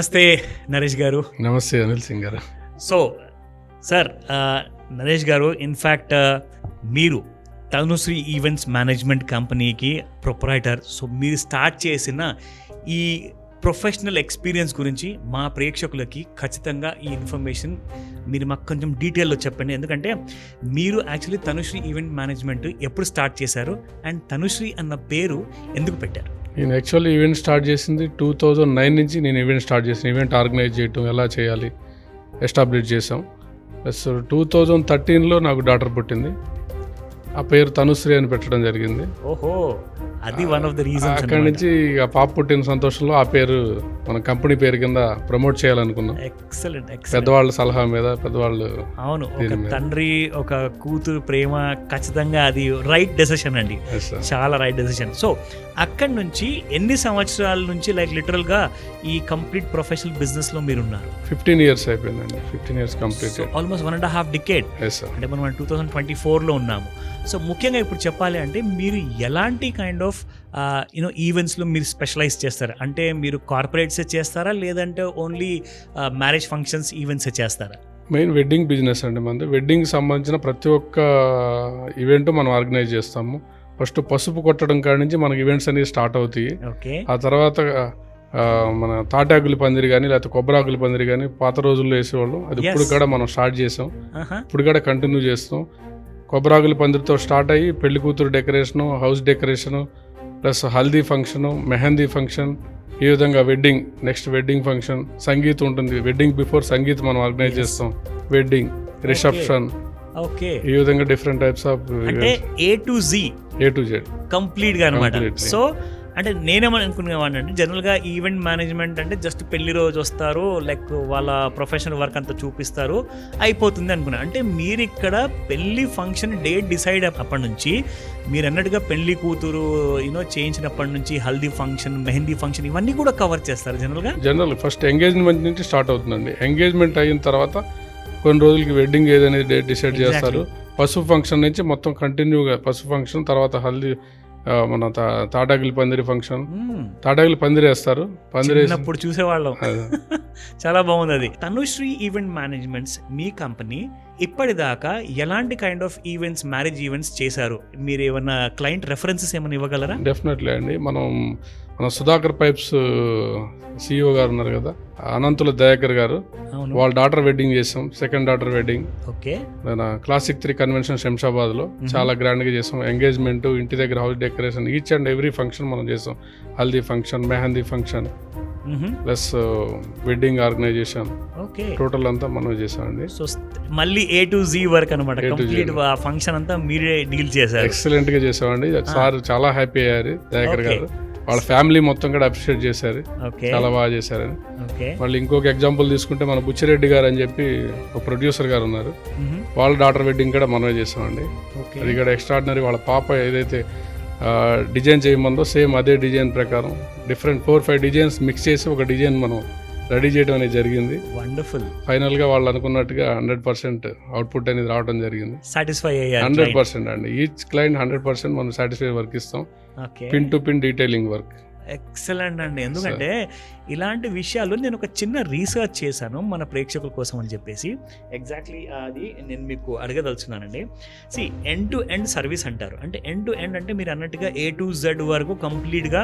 నమస్తే నరేష్ గారు. నమస్తే అనిల్ సింగ్ గారు. సో సార్, నరేష్ గారు, ఇన్ఫ్యాక్ట్ మీరు తనుశ్రీ ఈవెంట్స్ మేనేజ్మెంట్ కంపెనీకి ప్రొప్రైటర్. సో మీరు స్టార్ట్ చేసిన ఈ ప్రొఫెషనల్ ఎక్స్పీరియన్స్ గురించి మా ప్రేక్షకులకి ఖచ్చితంగా ఈ ఇన్ఫర్మేషన్ మీరు మాకు కొంచెం డీటెయిల్లో చెప్పండి. ఎందుకంటే మీరు యాక్చువల్లీ తనుశ్రీ ఈవెంట్ మేనేజ్మెంట్ ఎప్పుడు స్టార్ట్ చేశారు అండ్ తనుశ్రీ అన్న పేరు ఎందుకు పెట్టారు? నేను యాక్చువల్లీ ఈవెంట్ స్టార్ట్ చేసింది 2009 నుంచి. నేను ఈవెంట్ స్టార్ట్ చేసిన, ఈవెంట్ ఆర్గనైజ్ చేయటం ఎలా చేయాలి ఎస్టాబ్లిష్ చేసాం. ప్లస్ 2013లో నాకు డాటర్ పుట్టింది. ఆ పేరు తనుశ్రీ అని పెట్టడం జరిగింది. ఓహో, అది వన్ ఆఫ్ ద రీజన్స్. అక్కడి నుంచి ఆ పాప పుట్టిన సంతోషంలో ఆ పేరు మన కంపెనీ పేరు కింద ప్రమోట్ చేయాలనుకున్నాం. ఎక్సలెంట్. పెద్దవాళ్ళ సలహా మీద, పెద్దవాళ్ళు. అవును, ఒక తండ్రి ఒక కూతురు ప్రేమ ఖచ్చితంగా అది రైట్ డెసిషన్ అండి, చాలా రైట్ డెసిషన్. సో అక్కడి నుంచి ఎన్ని సంవత్సరాల నుంచి లైక్ లిటరల్ గా ఈ కంప్లీట్ ప్రొఫెషనల్ బిజినెస్ లో మీరు ఉన్నారు? 15 years అయిపోయిందండి. 15 years కంప్లీట్, ఆల్మోస్ట్ 1.5 decade. అంటే మనం 2024లో ఉన్నాము. సో ముఖ్యంగా ఇప్పుడు చెప్పాలి అంటే మీరు ఎలాంటి కైండ్ ఆఫ్ ఈవెంట్స్లో మీరు స్పెషలైజ్ చేస్తారా? అంటే మీరు కార్పొరేట్సే చేస్తారా, లేదంటే ఓన్లీ మ్యారేజ్ ఫంక్షన్స్ ఈవెంట్స్ చేస్తారా? మెయిన్ వెడ్డింగ్ బిజినెస్ అండి మనది. వెడ్డింగ్ సంబంధించిన ప్రతి ఒక్క ఈవెంట్ మనం ఆర్గనైజ్ చేస్తాము. ఫస్ట్ పసుపు కొట్టడం కాడి నుంచి మనకి ఈవెంట్స్ అనేవి స్టార్ట్ అవుతాయి. ఆ తర్వాత మన తాటాకుల పందిరి కానీ లేకపోతే కొబ్బరాకుల పందిరి కానీ పాత రోజుల్లో వేసేవాళ్ళు, అది ఇప్పుడు కూడా మనం స్టార్ట్ చేసాం, ఇప్పుడు కూడా కంటిన్యూ చేస్తాం. కొబ్బరాకుల పందిరితో స్టార్ట్ అయ్యి పెళ్లి కూతురు decoration, house decoration, plus haldi function, mehndi function, ఈ విధంగా wedding, next wedding function, sangeet ఉంటుంది. వెడ్డింగ్ బిఫోర్ సంగీత్ మనం ఆర్గనైజ్ చేస్తాం, వెడ్డింగ్, రిసెప్షన్, ఈ విధంగా different types of A to Z complete గా అన్నమాట. సో అంటే నేనేమనుకునేవాడిని అంటే జనరల్గా ఈవెంట్ మేనేజ్మెంట్ అంటే జస్ట్ పెళ్లి రోజు వస్తారు, లైక్ వాళ్ళ ప్రొఫెషనల్ వర్క్ అంతా చూపిస్తారు, అయిపోతుంది అనుకున్నాను. అంటే మీరు ఇక్కడ పెళ్లి ఫంక్షన్ డేట్ డిసైడ్ అప్పటి నుంచి మీరు అన్నట్టుగా పెళ్లి కూతురు చేయించినప్పటి నుంచి హల్దీ ఫంక్షన్, మెహందీ ఫంక్షన్, ఇవన్నీ కూడా కవర్ చేస్తారు జనరల్ ఫస్ట్ ఎంగేజ్మెంట్ నుంచి స్టార్ట్ అవుతుందండి. ఎంగేజ్మెంట్ అయిన తర్వాత కొన్ని రోజులకి వెడ్డింగ్ ఏదనేది డేట్ డిసైడ్ చేస్తారు. పసుపు ఫంక్షన్ నుంచి మొత్తం కంటిన్యూగా పసుపు ఫంక్షన్, తర్వాత హల్దీ, మన తాటాకుల పందిరి ఫంక్షన్, తాటాకుల పందిరి వేస్తారు. అప్పుడు చూసేవాళ్ళం, చాలా బాగుంది అది. తనుశ్రీ ఈవెంట్ మేనేజ్మెంట్స్ మీ కంపెనీ ఇప్పటిదాకా ఎలాంటి kind of events, marriage events చేశారు? మీరు ఏమన్నా క్లయింట్ రెఫరెన్సెస్ ఏమైనా ఇవ్వగలరా? డెఫినెట్లీ అండి. మన సుధాకర్ పైప్స్ CEO గారు ఉన్నారు కదా, అనంతుల దయాకర్ గారు, వాళ్ళ డాటర్ వెడ్డింగ్ చేసాం, second daughter wedding. Okay. Classic 3 convention Shamshabad లో చాలా గ్రాండ్ గా చేసాం. ఎంగేజ్మెంట్, ఇంటి దగ్గర house decoration, each and every function మనం చేసాం. Haldi function, mehndi function, plus wedding organization, total అంతా మనం చేసామండి. సో మళ్ళీ A to Z వర్క్ అనమాట, కంప్లీట్ ఫంక్షన్ అంతా మీరే డీల్ చేశారు. ఎక్సలెంట్ గా చేసామండి. సార్ చాలా హ్యాపీ అయ్యారు, దయాకర్ గారు. వాళ్ళ ఫ్యామిలీ మొత్తం కూడా అప్రిషియేట్ చేశారు, చాలా బాగా చేశారని. మళ్ళీ ఇంకొక ఎగ్జాంపుల్ తీసుకుంటే మన బుచ్చిరెడ్డి గారు అని చెప్పి ఒక ప్రొడ్యూసర్ గారు ఉన్నారు, వాళ్ళ డాటర్ వెడ్డింగ్ కూడా మనమే చేసామండి. అది కూడా ఎక్స్ట్రాడినరీ. వాళ్ళ పాప ఏదైతే డిజైన్ చేయమందో సేమ్ అదే డిజైన్ ప్రకారం డిఫరెంట్ 4-5 డిజైన్స్ మిక్స్ చేసి ఒక డిజైన్ మనం రెడీ చేయడం అనేది జరిగింది. వండర్ఫుల్. ఫైనల్ గా వాళ్ళు అనుకున్నట్టుగా 100% అవుట్పుట్ అనేది రావడం జరిగింది. సాటిస్ఫై అయ్యారు 100% అండి. ఈచ్ క్లయింట్ 100% మనం సాటిస్ఫై వర్క్ ఇస్తాం, pin to pin detailing work. Excellent అండి. ఎందుకంటే ఇలాంటి విషయాలు నేను ఒక చిన్న రీసెర్చ్ చేశాను మన ప్రేక్షకుల కోసం అని చెప్పేసి, ఎగ్జాక్ట్లీ అది నేను మీకు అడగదలుచున్నానండి. ఎండ్ టు ఎండ్ సర్వీస్ అంటారు. అంటే ఎండ్ టు ఎండ్ అంటే మీరు అన్నట్టుగా A to Z వరకు కంప్లీట్గా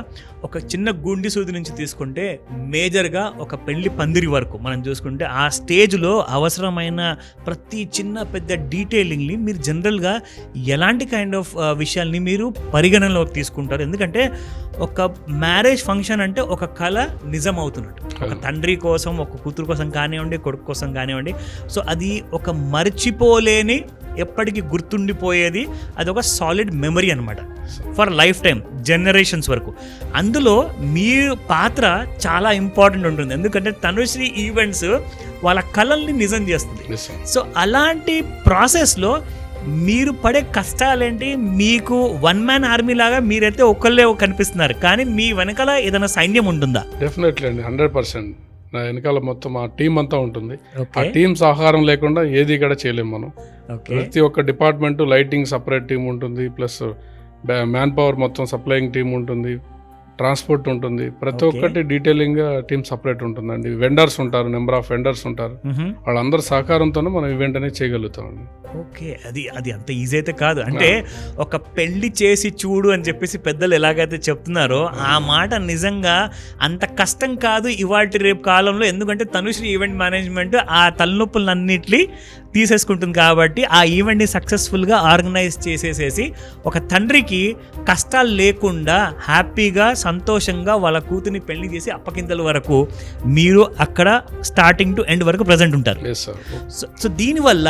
ఒక చిన్న గుండి సూది నుంచి తీసుకుంటే మేజర్గా ఒక పెళ్లి పందిరి వరకు మనం చూసుకుంటే ఆ స్టేజ్లో అవసరమైన ప్రతి చిన్న పెద్ద డీటెయిలింగ్ని మీరు జనరల్గా ఎలాంటి కైండ్ ఆఫ్ విషయాల్ని మీరు పరిగణనలోకి తీసుకుంటారు? ఎందుకంటే ఒక మ్యారేజ్ ఫంక్షన్ అంటే ఒక కళ నిజం అవుతున్నట్టు, ఒక తండ్రి కోసం, ఒక కూతురు కోసం కానివ్వండి, కొడుకు కోసం కానివ్వండి. సో అది ఒక మర్చిపోలేని, ఎప్పటికీ గుర్తుండిపోయేది, అది ఒక సాలిడ్ మెమరీ అనమాట ఫర్ లైఫ్ టైం, జనరేషన్స్ వరకు. అందులో మీ పాత్ర చాలా ఇంపార్టెంట్ ఉంటుంది, ఎందుకంటే తనుశ్రీ ఈవెంట్స్ వాళ్ళ కళల్ని నిజం చేస్తుంది. సో అలాంటి ప్రాసెస్లో మీరు పడే కష్టాలేంటి? మీకు వన్ మ్యాన్ ఆర్మీ లాగా మీరైతే ఒక్కళ్ళే కనిపిస్తున్నారు, కానీ మీ వెనకాల ఏదైనా సైన్యం ఉంటుందా? డెఫినెట్లీ అండి, 100%. నా వెనకాల మొత్తం ఆ టీం అంతా ఉంటుంది. ఆ టీం సహకారం లేకుండా ఏది కూడా చేయలేము మనం. ప్రతి ఒక్క డిపార్ట్మెంట్, లైటింగ్ సపరేట్ టీం ఉంటుంది, ప్లస్ మ్యాన్ పవర్ మొత్తం సప్లయింగ్ టీం ఉంటుంది, ట్రాన్స్పోర్ట్ ఉంటుంది, ప్రతి Okay. ఒక్కటి డీటెయిలింగ్ గా టీమ్ సపరేట్ ఉంటుందండి. వెండర్స్ ఉంటారు, నెంబర్ ఆఫ్ వెండర్స్ ఉంటారు, వాళ్ళందరి సహకారంతోనే మనం ఈవెంట్ అనేది చేయగలుగుతామండి. ఓకే, అది అంత ఈజీ అయితే కాదు. అంటే ఒక పెళ్లి చేసి చూడు అని చెప్పేసి పెద్దలు ఎలాగైతే చెప్తున్నారో ఆ మాట నిజంగా అంత కష్టం కాదు ఇవాళ రేపు కాలంలో. ఎందుకంటే తనుశ్రీ ఈవెంట్ మేనేజ్మెంట్ ఆ తలనొప్పులన్నింటినీ తీసేసుకుంటుంది కాబట్టి ఆ ఈవెంట్ని సక్సెస్ఫుల్గా ఆర్గనైజ్ చేసేసేసి ఒక తండ్రికి కష్టాలు లేకుండా హ్యాపీగా సంతోషంగా వాళ్ళ కూతుర్ని పెళ్లి చేసి అప్పకింతల వరకు మీరు అక్కడ స్టార్టింగ్ టు ఎండ్ వరకు ప్రజెంట్ ఉంటారు. లేదు సార్. సో దీనివల్ల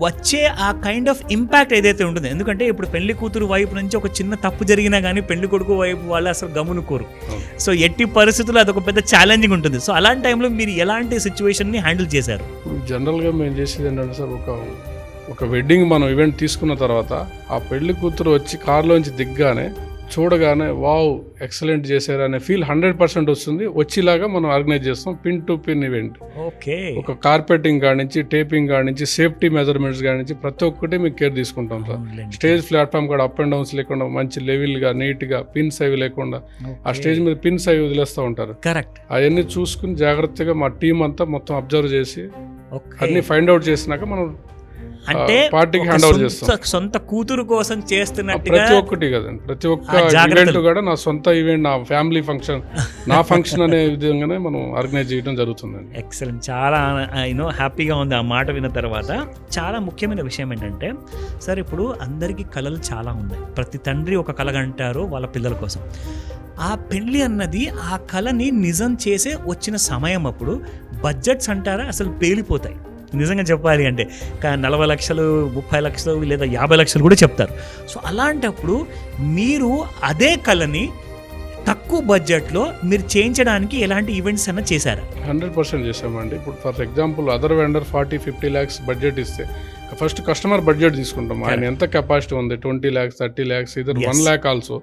వచ్చే ఆ కైండ్ ఆఫ్ ఇంపాక్ట్ ఏదైతే ఉంటుందో, ఎందుకంటే ఇప్పుడు పెళ్లి కూతురు వైపు నుంచి ఒక చిన్న తప్పు జరిగినా కానీ పెళ్లి కొడుకు వైపు వాళ్ళు అసలు గమనుకోరు. సో ఎట్టి పరిస్థితుల్లో అదొక పెద్ద ఛాలెంజింగ్ ఉంటుంది. సో అలాంటి టైంలో మీరు ఎలాంటి సిచ్యువేషన్ని హ్యాండిల్ చేశారు? జనరల్గా మేము చేసేది ఏంటంటే సార్, ఒక వెడ్డింగ్ మనం ఈవెంట్ తీసుకున్న తర్వాత ఆ పెళ్లి కూతురు వచ్చి కార్లోంచి దిగ్గానే చూడగానే వావ్ ఎక్సలెంట్ చేశారు అనే ఫీల్ 100% వస్తుంది. వచ్చేలాగా మనం ఆర్గనైజ్ చేస్తాం pin to pin event. Okay, ఒక కార్పెటింగ్ కాడి నుంచి, టేపింగ్ కాడి నుంచి, సేఫ్టీ మెజర్మెంట్స్ కాడి నుంచి ప్రతి ఒక్కటి మీకు కేర్ తీసుకుంటాం సార్. స్టేజ్ ప్లాట్ఫామ్ కూడా అప్ అండ్ డౌన్స్ లేకుండా మంచి లెవెల్గా నీట్గా పిన్స్ అవి లేకుండా ఆ స్టేజ్ మీద పిన్స్ అవి వదిలేస్తూ ఉంటారు. కరెక్ట్. అవన్నీ చూసుకుని జాగ్రత్తగా మా టీం అంతా మొత్తం అబ్జర్వ్ చేసి అన్ని ఫైండ్ అవుట్ చేసినాక మనం అంటే పార్టీకి హ్యాండ్ ఓవర్ చేస్తాం. సొంత కూతురు కోసం చేస్తున్నట్టుగా ప్రతి ఒక్కటి కదండి, ప్రతి ఒక్క ఈవెంట్ కూడా నా సొంత ఈవెంట్, నా ఫ్యామిలీ ఫంక్షన్, నా ఫంక్షన్ అనే విధంగానే మనం ఆర్గనైజ్ చేయడం జరుగుతుందండి. ఎక్సలెంట్, చాలా హ్యాపీగా ఉంది ఆ మాట విన్న తర్వాత. చాలా ముఖ్యమైన విషయం ఏంటంటే సార్, ఇప్పుడు అందరికీ కళలు చాలా ఉన్నాయి. ప్రతి తండ్రి ఒక కళ అంటారు వాళ్ళ పిల్లల కోసం. ఆ పెళ్ళి అన్నది ఆ కళని నిజం చేసే వచ్చిన సమయం అప్పుడు బడ్జెట్స్ అంటారా అసలు పేలిపోతాయి. నిజంగా చెప్పాలి అంటే 40 లక్షలు, 30 లక్షలు లేదా 50 లక్షలు కూడా చెప్తారు. సో అలాంటప్పుడు మీరు అదే కళని తక్కువ బడ్జెట్లో మీరు చేయించడానికి ఎలాంటి ఈవెంట్స్ అన్న చేశారా? 100% చేసామండి. ఇప్పుడు for example other vendor 40-50 lakhs budget ఇస్తే ఫస్ట్ కస్టమర్ బడ్జెట్ తీసుకుంటాం. ఆయన ఎంత కెపాసిటీ ఉంది, 20 lakhs, 30 lakhs, either 1 lakh also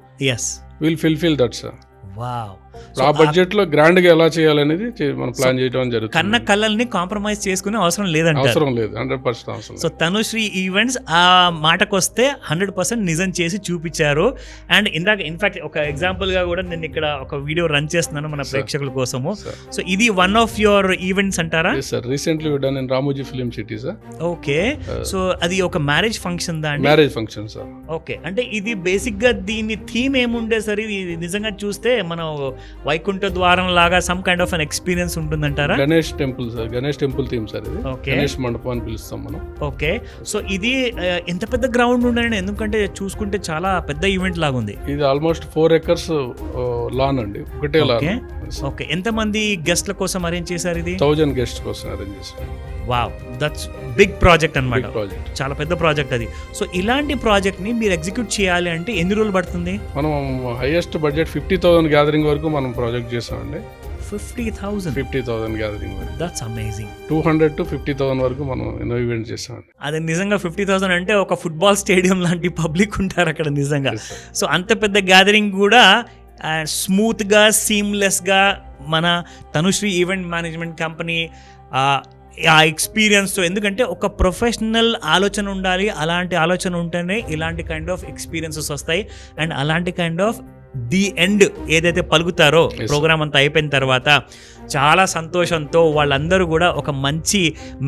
will fulfil that sir. Wow. ఆ బడ్జెట్ లో గ్రాండ్ గా ఎలా చేయాలనేది మనం ప్లాన్ చేయడం జరుగుతుంది. కన్న కళల్ని కాంప్రమైజ్ చేసుకునే అవసరం లేదంట. అవసరం లేదు, 100% అవసరం. సో తనుశ్రీ ఈవెంట్స్ ఆ మాటకు వస్తే 100% నిజం చేసి చూపించారు. అండ్ ఇందాక ఇన్ఫాక్ట్ ఒక ఎగ్జాంపుల్ గా కూడా నేను ఇక్కడ ఒక వీడియో రన్ చేస్తున్నాను మన ప్రేక్షకుల కోసము. సో ఇది వన్ ఆఫ్ యువర్ ఈవెంట్స్ అంటారా? Sir, recently done in Ramoji film city sir. Okay, so అది ఒక మ్యారేజ్ ఫంక్షన్ దాంట్లో. Marriage function sir. ఓకే, అంటే ఇది బేసిక్ గా దీని థీమ్ ఏముండే సార్? ఇది నిజంగా చూస్తే మనం వైకుంఠ ద్వారం లాగా some kind of an experience ఉంటుందంటారా? Ganesh temple sir, Ganesh temple theme sir ఇది. గణేష్ మండపం అని పిలుస్తాం మనం. ఓకే, సో ఇది ఎంత పెద్ద గ్రౌండ్ ఉండండి? ఎందుకంటే చూసుకుంటే చాలా పెద్ద ఈవెంట్ లాగా ఉంది. ఇది ఆల్మోస్ట్ 4 acres లాన్ అండి, ఒకటే లాన్. ఓకే, ఎంతమంది గెస్ట్ల కోసం అరేంజ్ చేశారు ఇది? 1000 గెస్ట్ కోసం అరేంజ్ చేశారు. వావ్, దట్స్ బిగ్ ప్రాజెక్ట్ అన్నమాట. చాలా పెద్ద ప్రాజెక్ట్ అది. సో ఇలాంటి ప్రాజెక్ట్ ని మీరు ఎగ్జిక్యూట్ చేయాలి అంటే ఎన్ని రోజులు పడుతుంది? మనం హైయెస్ట్ బడ్జెట్ 50,000 గ్యాదరింగ్ వరకు మనం ప్రాజెక్ట్ చేసామండి. 50,000 గ్యాదరింగ్ వరకు. That's amazing. 200 to 50,000 వరకు మనం ఎన్నో ఈవెంట్ చేసామండి. అది నిజంగా 50,000 అంటే ఒక ఫుట్బాల్ స్టేడియం లాంటి పబ్లిక్ ఉంటారు అక్కడ నిజంగా. సో అంత పెద్ద గ్యాదరింగ్ కూడా స్మూత్గా, సీమ్లెస్గా మన తనుశ్రీ ఈవెంట్ మేనేజ్మెంట్ కంపెనీ ఆ ఎక్స్పీరియన్స్తో, ఎందుకంటే ఒక ప్రొఫెషనల్ ఆలోచన ఉండాలి. అలాంటి ఆలోచన ఉంటేనే ఇలాంటి కైండ్ ఆఫ్ ఎక్స్పీరియన్సెస్ వస్తాయి. అండ్ అలాంటి కైండ్ ఆఫ్ ది ఎండ్ ఏదైతే పలుకుతారో ప్రోగ్రామ్ అంతా అయిపోయిన తర్వాత చాలా సంతోషంతో వాళ్ళందరూ కూడా ఒక మంచి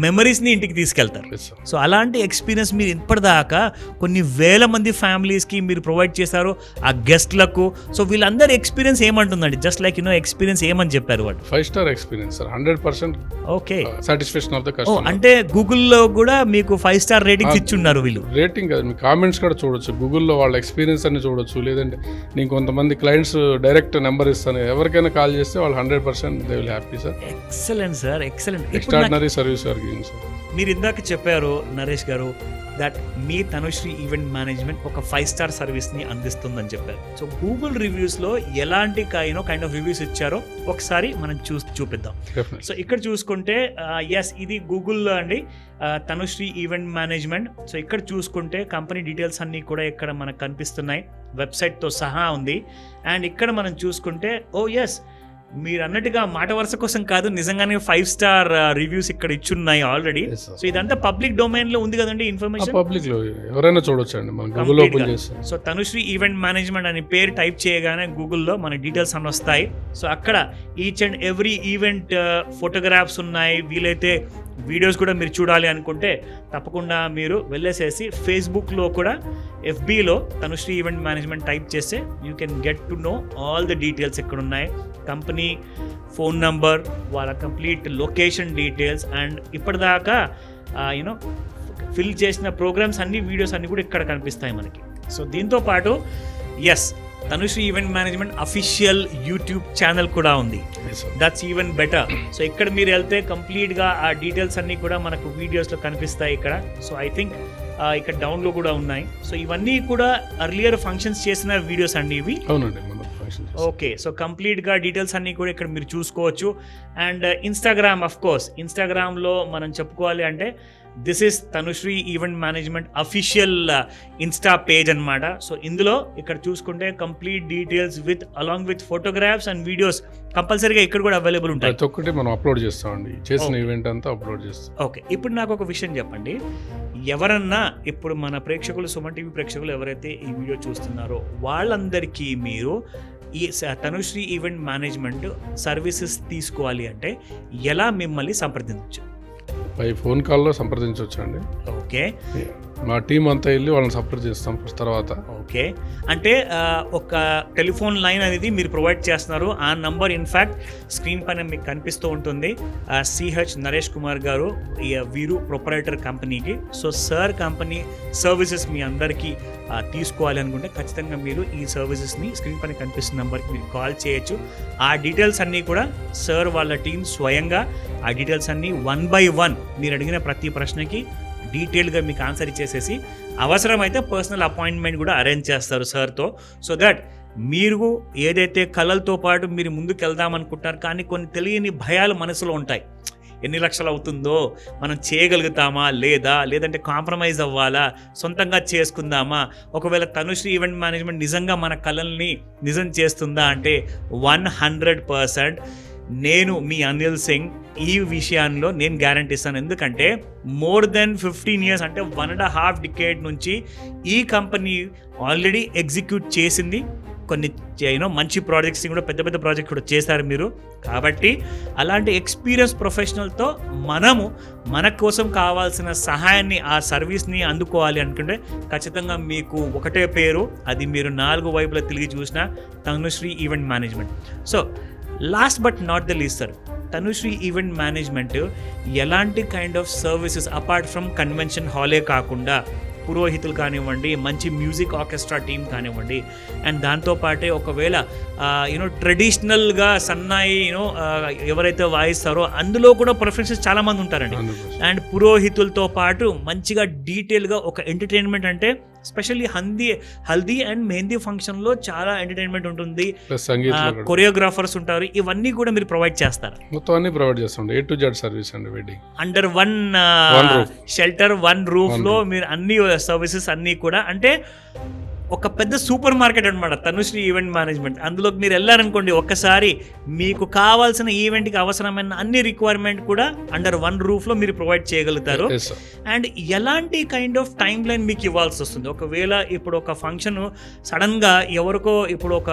మెమరీస్ని ఇంటికి తీసుకెళ్తారు. సో అలాంటి ఎక్స్పీరియన్స్ మీరు ఇప్పటిదాకా కొన్ని వేల మంది ఫ్యామిలీస్కి మీరు ప్రొవైడ్ చేశారు, ఆ గెస్ట్లకు. సో వీళ్ళందరి ఎక్స్పీరియన్స్ ఏమంటుందండి? జస్ట్ లైక్ ఎక్స్పీరియన్స్ ఏమని చెప్పారు వాళ్ళు? 5-star experience sir, 100%. Okay, satisfaction of the customer. అంటే గూగుల్లో కూడా మీకు 5-star రేటింగ్స్ ఇచ్చున్నారు వీళ్ళు. రేటింగ్ కాదు, మీ కామెంట్స్ కూడా చూడొచ్చు గూగుల్లో, వాళ్ళ ఎక్స్పీరియన్స్ అన్ని చూడొచ్చు. లేదంటే నేను కొంతమంది క్లయింట్స్ డైరెక్ట్ నెంబర్ ఇస్తాను, ఎవరికైనా కాల్ చేస్తే వాళ్ళు 100% they will happy sir. Excellent sir, excellent. Extraordinary service are giving sir. మీరు ఇందాక చెప్పారు నరేష్ గారు దట్ మీ తనుశ్రీ ఈవెంట్ మేనేజ్మెంట్ ఒక 5-star సర్వీస్ని అందిస్తుందని చెప్పారు. సో గూగుల్ రివ్యూస్లో ఎలాంటి కైండ్ ఆఫ్ రివ్యూస్ ఇచ్చారో ఒకసారి మనం చూపిద్దాం. సో ఇక్కడ చూసుకుంటే ఎస్, ఇది గూగుల్లో అండి, తనుశ్రీ ఈవెంట్ మేనేజ్మెంట్. సో ఇక్కడ చూసుకుంటే కంపెనీ డీటెయిల్స్ అన్నీ కూడా ఇక్కడ మనకు కనిపిస్తున్నాయి, వెబ్సైట్తో సహా ఉంది. అండ్ ఇక్కడ మనం చూసుకుంటే ఎస్, మీరు అన్నట్టుగా మాట వరుస కోసం కాదు, నిజంగానే 5 స్టార్ రివ్యూస్ ఇక్కడ ఇచ్చున్నాయి ఆల్రెడీ. Yes, sir. సో ఇదంతా పబ్లిక్ డొమైన్ లో ఉంది కదండి ఇన్ఫర్మేషన్. పబ్లిక్ లో ఎవరైనా చూడొచ్చు అండి, మనం గూగుల్ ఓపెన్ చేస్తాం. సో తనుశ్రీ ఈవెంట్ మేనేజ్మెంట్ అని పేరు టైప్ చేయగానే గూగుల్లో మన డీటెయిల్స్ అన్ని వస్తాయి. సో అక్కడ each and every event photographs ఉన్నాయి. వీలైతే వీడియోస్ కూడా మీరు చూడాలి అనుకుంటే తప్పకుండా మీరు వెళ్ళేసేసి ఫేస్బుక్లో కూడా FBలో తనుశ్రీ ఈవెంట్ మేనేజ్మెంట్ టైప్ చేస్తే you can get to know all the details ఎక్కడ ఉన్నాయి, కంపెనీ ఫోన్ నంబర్, వాళ్ళ కంప్లీట్ లొకేషన్ డీటెయిల్స్ అండ్ ఇప్పటిదాకా యూనో ఫిల్ చేసిన ప్రోగ్రామ్స్ అన్ని వీడియోస్ అన్ని కూడా ఇక్కడ కనిపిస్తాయి మనకి. సో దీంతో పాటు S Tanushree event management official YouTube channel కూడా ఉంది. That's even better. సో ఇక్కడ మీరు వెళ్తే కంప్లీట్గా ఆ డీటెయిల్స్ అన్నీ కూడా మనకు వీడియోస్లో కనిపిస్తాయి ఇక్కడ. సో ఐ థింక్ ఇక్కడ డౌన్లో కూడా ఉన్నాయి. సో ఇవన్నీ కూడా అర్లియర్ ఫంక్షన్స్ చేసిన వీడియోస్ అండి ఇవి. అవునండి. ఓకే, సో కంప్లీట్గా డీటెయిల్స్ అన్నీ కూడా ఇక్కడ మీరు చూసుకోవచ్చు. అండ్ ఇన్స్టాగ్రామ్, అఫ్ కోర్స్ ఇన్స్టాగ్రామ్లో మనం చెప్పుకోవాలి అంటే this is Tanushree event management official Insta page అనమాట. సో ఇందులో ఇక్కడ చూసుకుంటే complete details with along with photographs and videos కంపల్సరీగా ఇక్కడ కూడా అవైలబుల్ ఉంటాయి. ప్రతి ఒక్కటి మనం అప్లోడ్ చేస్తామండి, చేసిన ఈవెంట్ అంతా అప్లోడ్ చేస్తాం. ఓకే, ఇప్పుడు నాకు ఒక విషయం చెప్పండి. ఎవరన్నా ఇప్పుడు మన ప్రేక్షకులు, సుమన్ టీవీ ప్రేక్షకులు ఎవరైతే ఈ వీడియో చూస్తున్నారో వాళ్ళందరికీ మీరు ఈ తనుశ్రీ ఈవెంట్ మేనేజ్మెంట్ సర్వీసెస్ తీసుకోవాలి అంటే ఎలా మిమ్మల్ని సంప్రదించవచ్చు? పై ఫోన్ కాల్లో సంప్రదించవచ్చు అండి. ఓకే, మా టీం అంతా వెళ్ళి వాళ్ళని చేస్తాం తర్వాత. ఓకే, అంటే ఒక టెలిఫోన్ లైన్ అనేది మీరు ప్రొవైడ్ చేస్తున్నారు. ఆ నంబర్ ఇన్ఫ్యాక్ట్ స్క్రీన్ పైన మీకు కనిపిస్తూ ఉంటుంది. CH నరేష్ కుమార్ గారు, వీరు ప్రొపరేటర్ కంపెనీకి. సో సార్ కంపెనీ సర్వీసెస్ మీ అందరికీ తీసుకోవాలి అనుకుంటే ఖచ్చితంగా మీరు ఈ సర్వీసెస్ని స్క్రీన్ పైన కనిపిస్తున్న నెంబర్కి మీరు కాల్ చేయొచ్చు. ఆ డీటెయిల్స్ అన్నీ కూడా సార్ వాళ్ళ టీం స్వయంగా ఆ డీటెయిల్స్ అన్నీ 1 by 1 మీరు అడిగిన ప్రతి ప్రశ్నకి డీటెయిల్గా మీకు ఆన్సర్ ఇచ్చేసేసి అవసరమైతే పర్సనల్ అపాయింట్మెంట్ కూడా అరేంజ్ చేస్తారు సార్తో. సో దట్ మీరు ఏదైతే కళలతో పాటు మీరు ముందుకు వెళ్దామనుకుంటున్నారు కానీ కొన్ని తెలియని భయాలు మనసులో ఉంటాయి. ఎన్ని లక్షలు అవుతుందో, మనం చేయగలుగుతామా లేదా, లేదంటే కాంప్రమైజ్ అవ్వాలా, సొంతంగా చేసుకుందామా, ఒకవేళ తనుశ్రీ ఈవెంట్ మేనేజ్మెంట్ నిజంగా మన కళల్ని నిజం చేస్తుందా అంటే 100% నేను మీ అనిల్ సింగ్ ఈ విషయాల్లో నేను గ్యారంటీ ఇస్తాను. ఎందుకంటే మోర్ దెన్ 15 years అంటే 1.5 decade నుంచి ఈ కంపెనీ ఆల్రెడీ ఎగ్జిక్యూట్ చేసింది. కొన్ని మంచి ప్రాజెక్ట్స్ని కూడా, పెద్ద పెద్ద ప్రాజెక్ట్ కూడా చేశారు మీరు. కాబట్టి అలాంటి ఎక్స్పీరియన్స్ ప్రొఫెషనల్తో మనము మన కోసం కావాల్సిన సహాయాన్ని, ఆ సర్వీస్ని అందుకోవాలి అనుకుంటే ఖచ్చితంగా మీకు ఒకటే పేరు, అది మీరు 4 వైపులా తిరిగి చూసిన Tanushree event management. So last but not the least sir, Tanushree event management ఎలాంటి kind of services apart from convention హాలే కాకుండా పురోహితులు కానివ్వండి, మంచి మ్యూజిక్ ఆర్కెస్ట్రా టీం కానివ్వండి, అండ్ దాంతోపాటే ఒకవేళ ట్రెడిషనల్గా సన్నాయి ఎవరైతే వాయిస్తారో అందులో కూడా ప్రొఫెషనల్స్ చాలామంది ఉంటారండి. అండ్ పురోహితులతో పాటు మంచిగా డీటెయిల్గా ఒక ఎంటర్టైన్మెంట్, అంటే స్పెషల్లీ హల్దీ అండ్ మెహందీ ఫంక్షన్లో చాలా ఎంటర్టైన్మెంట్ ఉంటుంది, కొరియోగ్రాఫర్స్ ఉంటారు, ఇవన్నీ కూడా మీరు ప్రొవైడ్ చేస్తారు. మొత్తం అన్ని ప్రొవైడ్ చేస్తాం. A to Z సర్వీస్ అండి. Wedding under one shelter, 1 roof లో మీరు అన్ని సర్వీసెస్ అన్నీ కూడా, అంటే ఒక పెద్ద సూపర్ మార్కెట్ అనమాట తనుశ్రీ ఈవెంట్ మేనేజ్మెంట్. అందులోకి మీరు వెళ్ళారనుకోండి, ఒక్కసారి మీకు కావాల్సిన ఈవెంట్కి అవసరమైన అన్ని రిక్వైర్మెంట్ కూడా అండర్ 1 roof లో మీరు ప్రొవైడ్ చేయగలుగుతారు. అండ్ ఎలాంటి కైండ్ ఆఫ్ టైం లైన్ మీకు ఇవ్వాల్సి వస్తుంది? ఒకవేళ ఇప్పుడు ఒక ఫంక్షన్ సడన్గా ఎవరికో ఇప్పుడు ఒక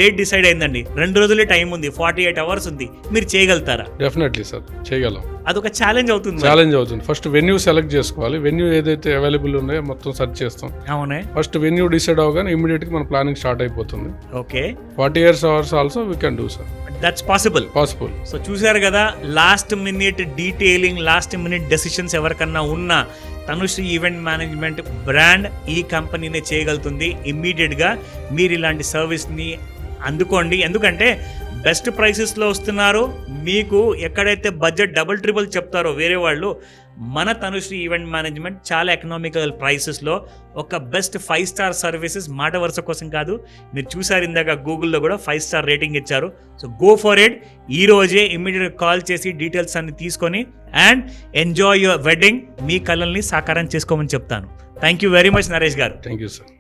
డేట్ డిసైడ్ అయిందండి, 2 రోజులే టైం ఉంది, 48 hours ఉంది, మీరు చేయగలుగుతారా? డెఫినెట్లీ సార్, చేయగలం. అదొక ఛాలెంజ్ అవుతుంది. ఫస్ట్ వెన్యూ సెలెక్ట్ చేసుకోవాలి. వెన్యూ ఏదైతే అవైలబుల్ ఉన్నాయో మొత్తం సెర్చ్ చేస్తాం. అవునే, ఫస్ట్ వెన్యూ డిసైడ్ అవగానే ఇమీడియట్ గా మన ప్లానింగ్ స్టార్ట్ అయిపోతుంది. Okay, 48 hours also we can do sir. That's possible. So చూసారు కదా, last minute detailing, last minute decisions ఎవరికన్నా ఉన్నా తనుశ్రీ ఈవెంట్ మేనేజ్మెంట్ బ్రాండ్ ఈ కంపెనీనే చేయగలుగుతుంది. ఇమ్మీడియట్గా మీరు ఇలాంటి సర్వీస్ని అందుకోండి. ఎందుకంటే బెస్ట్ ప్రైసెస్లో వస్తున్నారు. మీకు ఎక్కడైతే బడ్జెట్ డబుల్ ట్రిపుల్ చెప్తారో వేరే వాళ్ళు, మన తనుశ్రీ ఈవెంట్ మేనేజ్మెంట్ చాలా ఎకనామికల్ ప్రైసెస్లో ఒక బెస్ట్ 5 star సర్వీసెస్, మాట వరుస కోసం కాదు, మీరు చూసారు ఇందాక గూగుల్లో కూడా 5 star రేటింగ్ ఇచ్చారు. So go for it. ఈ రోజే ఇమ్మీడియట్గా కాల్ చేసి డీటెయిల్స్ అన్ని తీసుకొని అండ్ ఎంజాయ్ యువర్ వెడ్డింగ్, మీ కళల్ని సాకారం చేసుకోమని చెప్తాను. Thank you very much Naresh garu. Thank you sir.